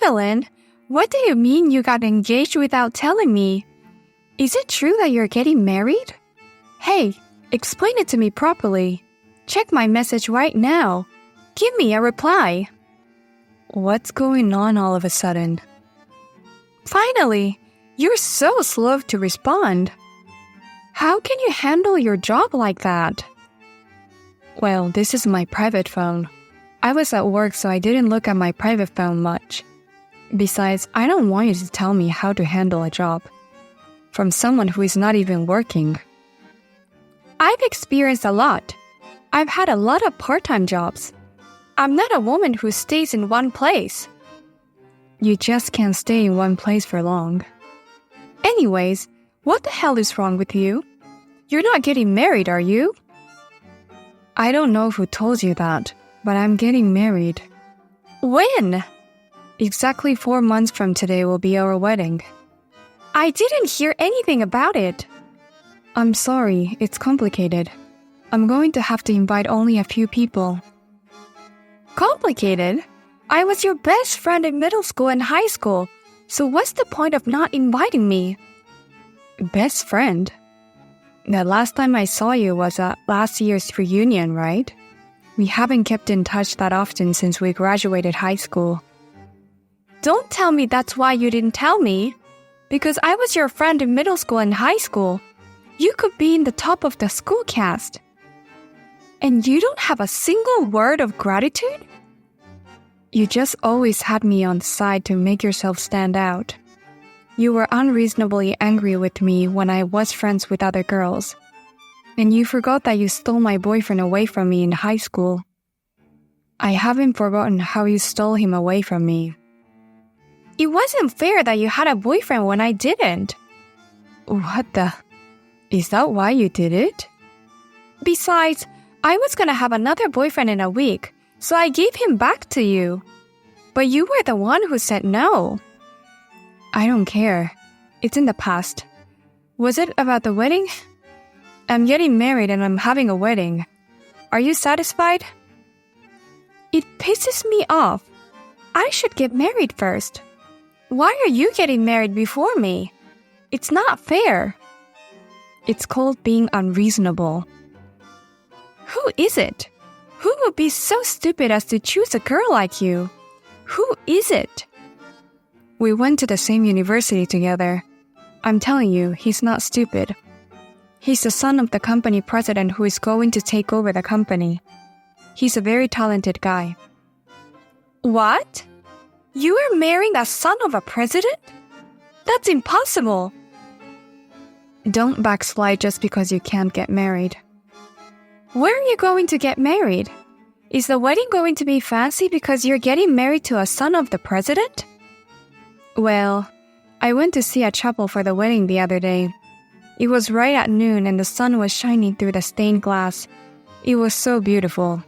Evelyn, what do you mean you got engaged without telling me? Is it true that you're getting married? Hey, explain it to me properly. Check my message right now. Give me a reply. What's going on all of a sudden? Finally, you're so slow to respond. How can you handle your job like that? Well, this is my private phone. I was at work, so I didn't look at my private phone much. Besides, I don't want you to tell me how to handle a job from someone who is not even working. I've experienced a lot. I've had a lot of part-time jobs. I'm not a woman who stays in one place. You just can't stay in one place for long. Anyways, what the hell is wrong with you? You're not getting married, are you? I don't know who told you that, but I'm getting married. When? Exactly 4 months from today will be our wedding. I didn't hear anything about it. I'm sorry, it's complicated. I'm going to have to invite only a few people. Complicated? I was your best friend in middle school and high school, so what's the point of not inviting me? Best friend? The last time I saw you was at last year's reunion, right? We haven't kept in touch that often since we graduated high school. Don't tell me that's why you didn't tell me. Because I was your friend in middle school and high school. You could be in the top of the school cast. And you don't have a single word of gratitude? You just always had me on the side to make yourself stand out. You were unreasonably angry with me when I was friends with other girls. And you forgot that you stole my boyfriend away from me in high school. I haven't forgotten how you stole him away from me. It wasn't fair that you had a boyfriend when I didn't. What the? Is that why you did it? Besides, I was gonna have another boyfriend in a week, so I gave him back to you. But you were the one who said no. I don't care. It's in the past. Was it about the wedding? I'm getting married and I'm having a wedding. Are you satisfied? It pisses me off. I should get married first. Why are you getting married before me? It's not fair. It's called being unreasonable. Who is it? Who would be so stupid as to choose a girl like you? Who is it? We went to the same university together. I'm telling you, he's not stupid. He's the son of the company president who is going to take over the company. He's a very talented guy. What? You are marrying the son of a president? That's impossible. Don't backslide just because you can't get married. Where are you going to get married? Is the wedding going to be fancy because you're getting married to a son of the president? Well, I went to see a chapel for the wedding the other day. It was right at noon and the sun was shining through the stained glass. It was so beautiful.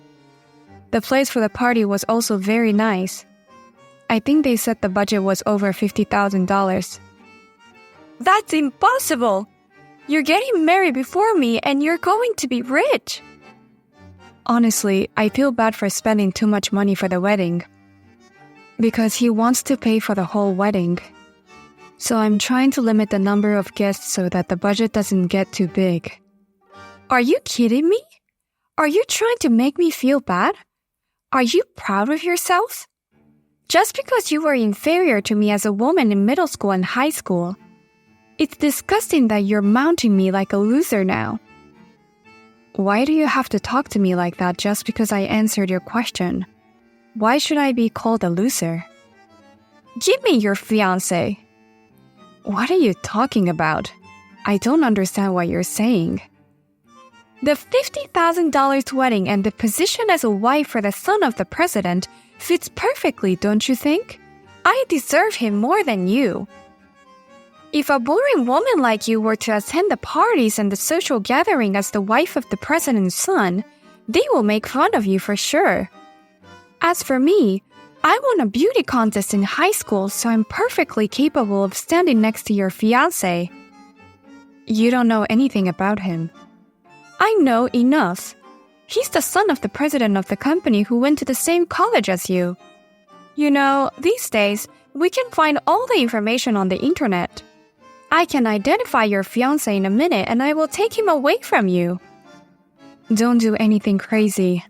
The place for the party was also very nice. I think they said the budget was over $50,000. That's impossible! You're getting married before me and you're going to be rich. Honestly, I feel bad for spending too much money for the wedding. Because he wants to pay for the whole wedding. So I'm trying to limit the number of guests so that the budget doesn't get too big. Are you kidding me? Are you trying to make me feel bad? Are you proud of yourself? Just because you were inferior to me as a woman in middle school and high school. It's disgusting that you're mounting me like a loser now. Why do you have to talk to me like that just because I answered your question? Why should I be called a loser? Give me your fiancé. What are you talking about? I don't understand what you're saying. The $50,000 wedding and the position as a wife for the son of the president fits perfectly, don't you think? I deserve him more than you. If a boring woman like you were to attend the parties and the social gathering as the wife of the president's son, they will make fun of you for sure. As for me, I won a beauty contest in high school, so I'm perfectly capable of standing next to your fiancé. You don't know anything about him. I know enough. He's the son of the president of the company who went to the same college as you. You know, these days, We can find all the information on the internet. I can identify your fiancé in a minute and I will take him away from you. Don't do anything crazy.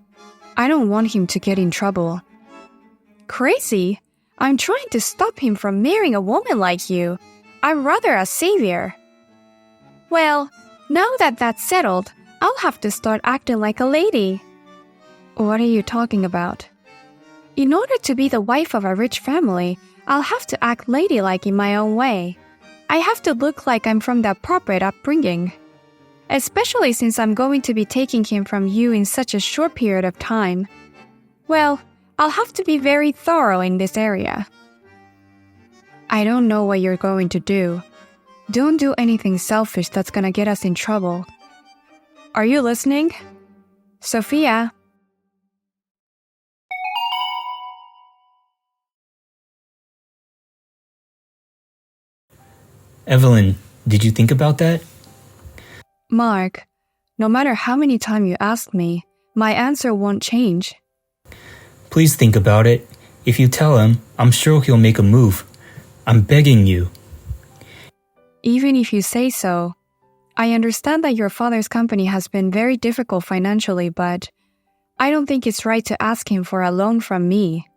I don't want him to get in trouble. Crazy? I'm trying to stop him from marrying a woman like you. I'm rather a savior. Well, now that that's settled, I'll have to start acting like a lady. What are you talking about? In order to be the wife of a rich family, I'll have to act ladylike in my own way. I have to look like I'm from the appropriate upbringing. Especially since I'm going to be taking him from you in such a short period of time. Well, I'll have to be very thorough in this area. I don't know what you're going to do. Don't do anything selfish that's gonna get us in trouble. Are you listening? Sophia? Evelyn, did you think about that? Mark, no matter how many times you ask me, my answer won't change. Please think about it. If you tell him, I'm sure he'll make a move. I'm begging you. Even if you say so, I understand that your father's company has been very difficult financially, but I don't think it's right to ask him for a loan from me.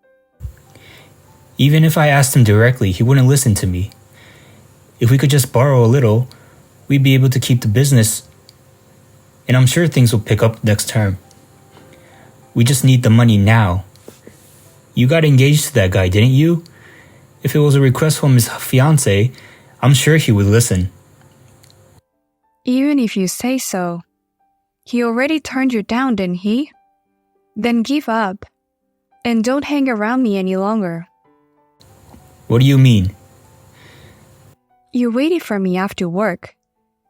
Even if I asked him directly, he wouldn't listen to me. If we could just borrow a little, we'd be able to keep the business, and I'm sure things will pick up next term. We just need the money now. You got engaged to that guy, didn't you? If it was a request from his fiancé, I'm sure he would listen. Even if you say so, he already turned you down, didn't he? Then give up, and don't hang around me any longer. What do you mean? You waited for me after work.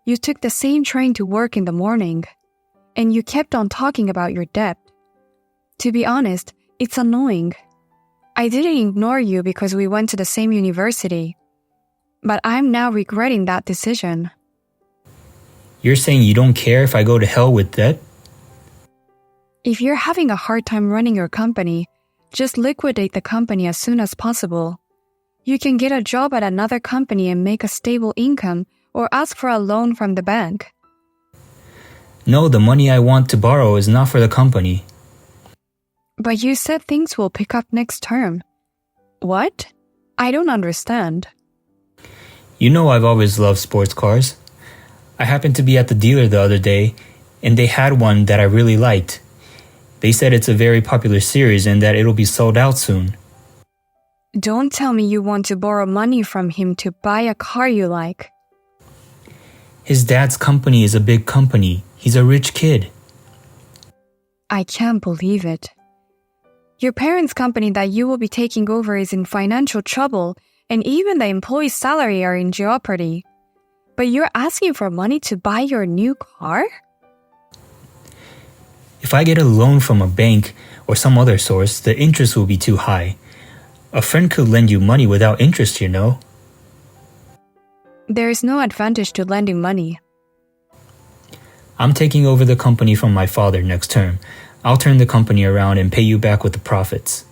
You took the same train to work in the morning, and you kept on talking about your debt. To be honest, it's annoying. I didn't ignore you because we went to the same university, but I'm now regretting that decision. You're saying you don't care if I go to hell with debt? If you're having a hard time running your company, just liquidate the company as soon as possible. You can get a job at another company and make a stable income or ask for a loan from the bank. No, the money I want to borrow is not for the company. But you said things will pick up next term. What? I don't understand. You know I've always loved sports cars. I happened to be at the dealer the other day, and they had one that I really liked. They said it's a very popular series and that it'll be sold out soon. Don't tell me you want to borrow money from him to buy a car you like. His dad's company is a big company. He's a rich kid. I can't believe it. Your parents' company that you will be taking over is in financial trouble, and even the employee's salary are in jeopardy. But you're asking for money to buy your new car? If I get a loan from a bank or some other source, the interest will be too high. A friend could lend you money without interest, you know. There is no advantage to lending money. I'm taking over the company from my father next term. I'll turn the company around and pay you back with the profits.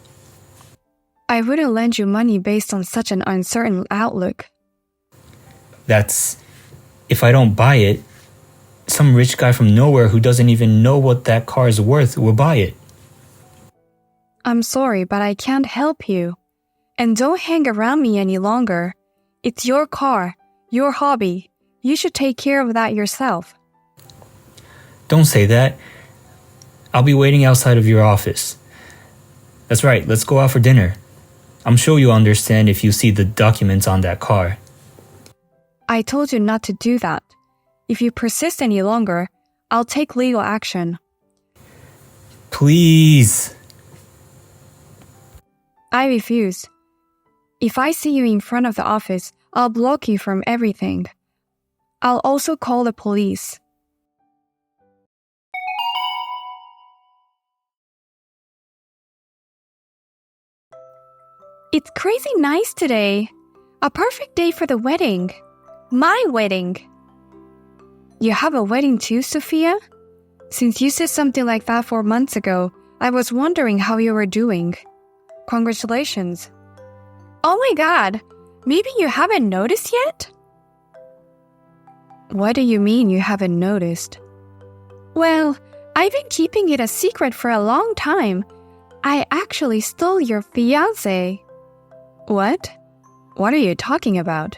I wouldn't lend you money based on such an uncertain outlook. That's... if I don't buy it, some rich guy from nowhere who doesn't even know what that car is worth will buy it. I'm sorry, but I can't help you. And don't hang around me any longer. It's your car, your hobby. You should take care of that yourself. Don't say that. I'll be waiting outside of your office. That's right, let's go out for dinner. I'm sure you'll understand if you see the documents on that car. I told you not to do that. If you persist any longer, I'll take legal action. Please. I refuse. If I see you in front of the office, I'll block you from everything. I'll also call the police. It's crazy nice today. A perfect day for the wedding. My wedding. You have a wedding too, Sophia? Since you said something like that 4 months ago, I was wondering how you were doing. Congratulations. Oh my god, maybe you haven't noticed yet? What do you mean you haven't noticed? Well, I've been keeping it a secret for a long time. I actually stole your fiancé. What? What are you talking about?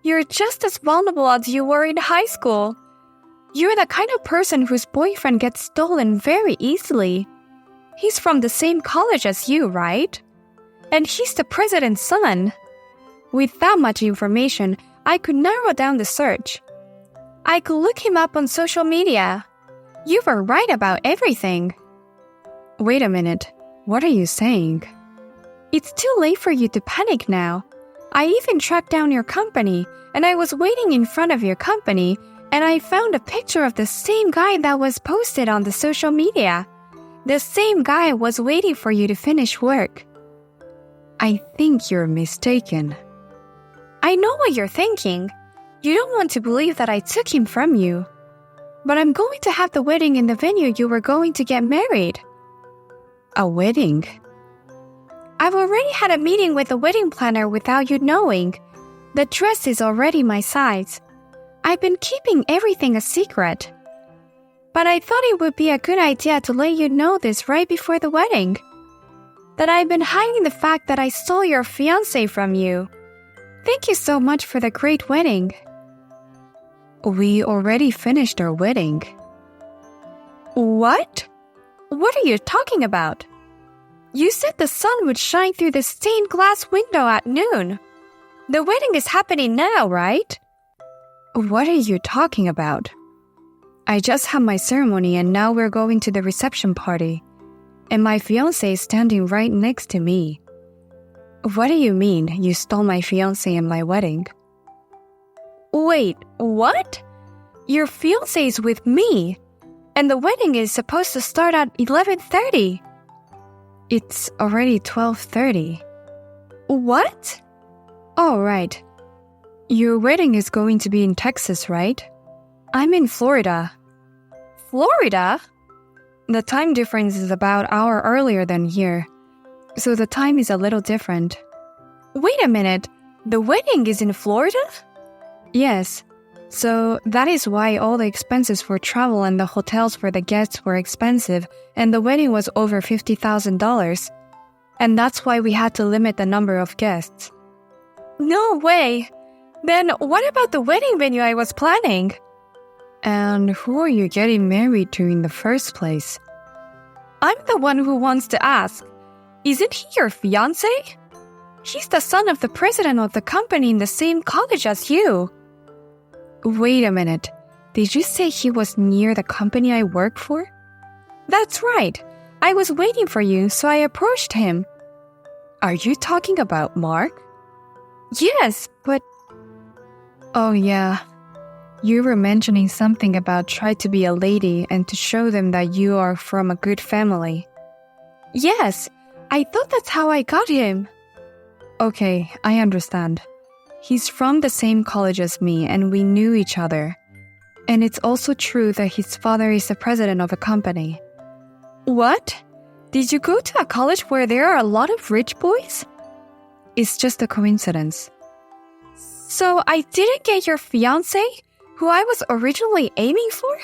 You're just as vulnerable as you were in high school. You're the kind of person whose boyfriend gets stolen very easily. He's from the same college as you, right? And he's the president's son. With that much information, I could narrow down the search. I could look him up on social media. You were right about everything. Wait a minute. What are you saying? It's too late for you to panic now. I even tracked down your company, and I was waiting in front of your company, and I found a picture of the same guy that was posted on the social media. The same guy was waiting for you to finish work. I think you're mistaken. I know what you're thinking. You don't want to believe that I took him from you. But I'm going to have the wedding in the venue you were going to get married. A wedding? I've already had a meeting with the wedding planner without you knowing. The dress is already my size. I've been keeping everything a secret. But I thought it would be a good idea to let you know this right before the wedding. That I've been hiding the fact that I stole your fiancé from you. Thank you so much for the great wedding. We already finished our wedding. What? What are you talking about? You said the sun would shine through the stained glass window at noon. The wedding is happening now, right? What are you talking about? I just had my ceremony and now we're going to the reception party. And my fiancé is standing right next to me. What do you mean you stole my fiancé in my wedding? Wait, what? Your fiancé is with me, and the wedding is supposed to start at 11:30. It's already 12:30. What? Oh, right. Your wedding is going to be in Texas, right? I'm in Florida. Florida? The time difference is about an hour earlier than here, so the time is a little different. Wait a minute, the wedding is in Florida? Yes, so that is why all the expenses for travel and the hotels for the guests were expensive, and the wedding was over $50,000. And that's why we had to limit the number of guests. No way! Then what about the wedding venue I was planning? And who are you getting married to in the first place? I'm the one who wants to ask. Isn't he your fiancé? He's the son of the president of the company in the same college as you. Wait a minute. Did you say he was near the company I work for? That's right. I was waiting for you, so I approached him. Are you talking about Mark? Yes, but... Oh yeah. You were mentioning something about try to be a lady and to show them that you are from a good family. Yes, I thought that's how I got him. Okay, I understand. He's from the same college as me and we knew each other. And it's also true that his father is the president of a company. What? Did you go to a college where there are a lot of rich boys? It's just a coincidence. So I didn't get your fiancé, who I was originally aiming for?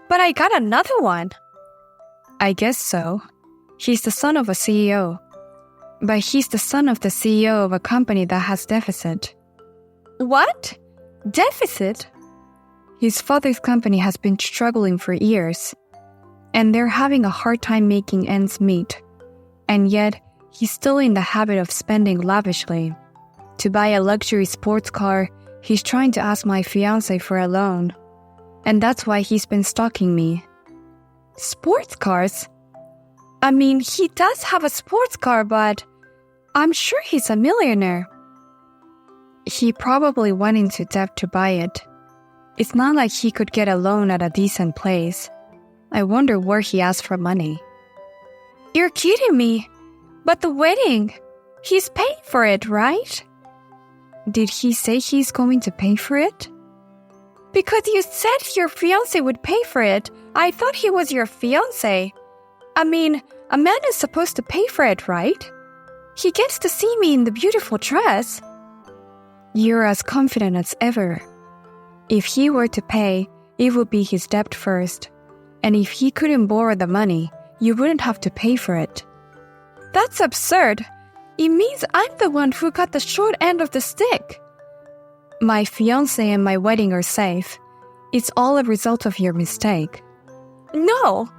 But I got another one. I guess so. He's the son of a CEO. But he's the son of the CEO of a company that has deficit. What? Deficit? His father's company has been struggling for years, and they're having a hard time making ends meet. And yet, he's still in the habit of spending lavishly. To buy a luxury sports car, he's trying to ask my fiancé for a loan. And that's why he's been stalking me. Sports cars? I mean, he does have a sports car, but I'm sure he's a millionaire. He probably went into debt to buy it. It's not like he could get a loan at a decent place. I wonder where he asked for money. You're kidding me. But the wedding, he's paying for it, right? Did he say he's going to pay for it? Because you said your fiancé would pay for it, I thought he was your fiancé. I mean, a man is supposed to pay for it, right? He gets to see me in the beautiful dress. You're as confident as ever. If he were to pay, it would be his debt first. And if he couldn't borrow the money, you wouldn't have to pay for it. That's absurd. It means I'm the one who got the short end of the stick. My fiancé and my wedding are safe. It's all a result of your mistake. No,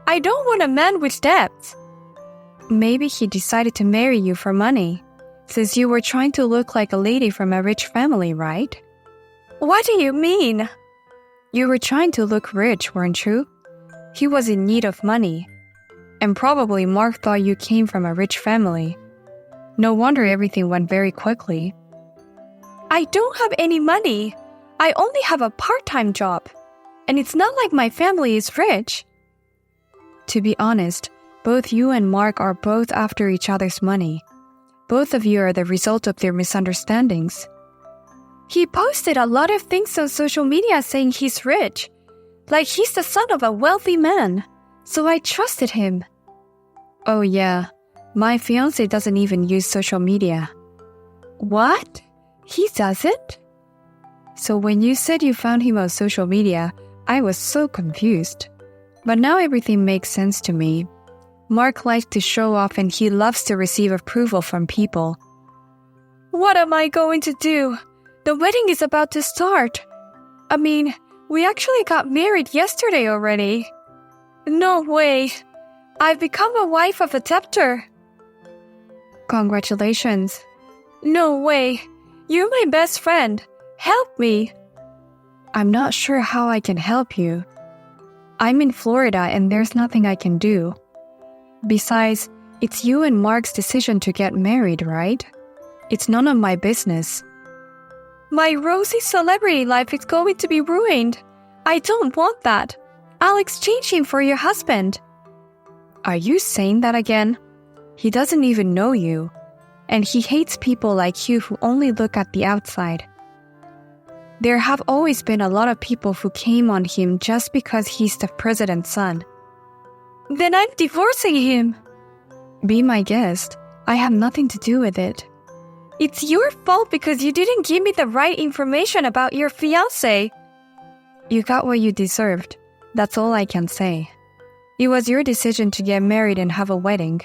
I don't want a man with debts. Maybe he decided to marry you for money, since you were trying to look like a lady from a rich family, right? What do you mean? You were trying to look rich, weren't you? He was in need of money. And probably Mark thought you came from a rich family. No wonder everything went very quickly. I don't have any money. I only have a part-time job. And it's not like my family is rich. To be honest, both you and Mark are both after each other's money. Both of you are the result of their misunderstandings. He posted a lot of things on social media saying he's rich. Like he's the son of a wealthy man. So I trusted him. Oh yeah, my fiancé doesn't even use social media. What? He doesn't? So when you said you found him on social media, I was so confused. But now everything makes sense to me. Mark likes to show off and he loves to receive approval from people. What am I going to do? The wedding is about to start. I mean, we actually got married yesterday already. No way. I've become a wife of a debtor. Congratulations. No way. You're my best friend. Help me. I'm not sure how I can help you. I'm in Florida and there's nothing I can do. Besides, it's you and Mark's decision to get married, right? It's none of my business. My rosy celebrity life is going to be ruined. I don't want that. I'll exchange him for your husband. Are you saying that again? He doesn't even know you. And he hates people like you who only look at the outside. There have always been a lot of people who came on him just because he's the president's son. Then I'm divorcing him. Be my guest. I have nothing to do with it. It's your fault because you didn't give me the right information about your fiancé. You got what you deserved. That's all I can say. It was your decision to get married and have a wedding.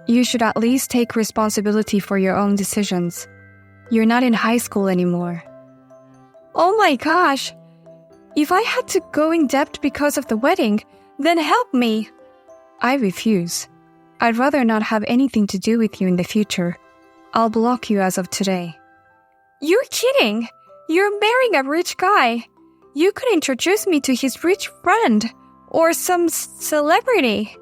You should at least take responsibility for your own decisions. You're not in high school anymore. Oh my gosh. If I had to go in debt because of the wedding, then help me. I refuse. I'd rather not have anything to do with you in the future. I'll block you as of today. You're kidding. You're marrying a rich guy. You could introduce me to his rich friend or some celebrity.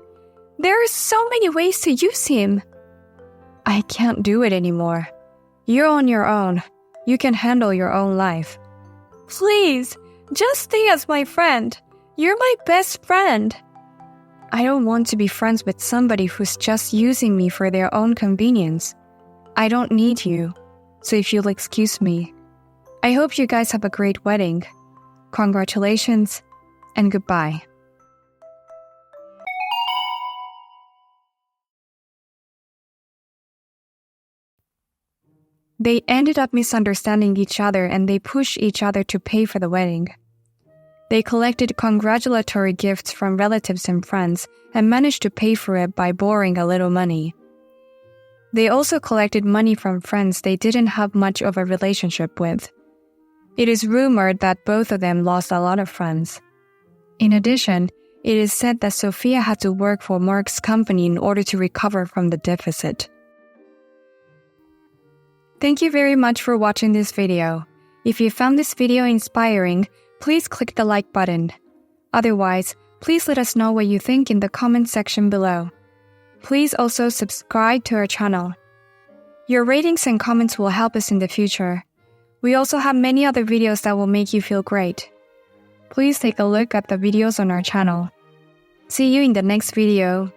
There are so many ways to use him. I can't do it anymore. You're on your own. You can handle your own life. Please, just stay as my friend. You're my best friend. I don't want to be friends with somebody who's just using me for their own convenience. I don't need you, so if you'll excuse me. I hope you guys have a great wedding. Congratulations, and goodbye. They ended up misunderstanding each other and they pushed each other to pay for the wedding. They collected congratulatory gifts from relatives and friends and managed to pay for it by borrowing a little money. They also collected money from friends they didn't have much of a relationship with. It is rumored that both of them lost a lot of friends. In addition, it is said that Sophia had to work for Mark's company in order to recover from the deficit. Thank you very much for watching this video. If you found this video inspiring, please click the like button. Otherwise, please let us know what you think in the comment section below. Please also subscribe to our channel. Your ratings and comments will help us in the future. We also have many other videos that will make you feel great. Please take a look at the videos on our channel. See you in the next video.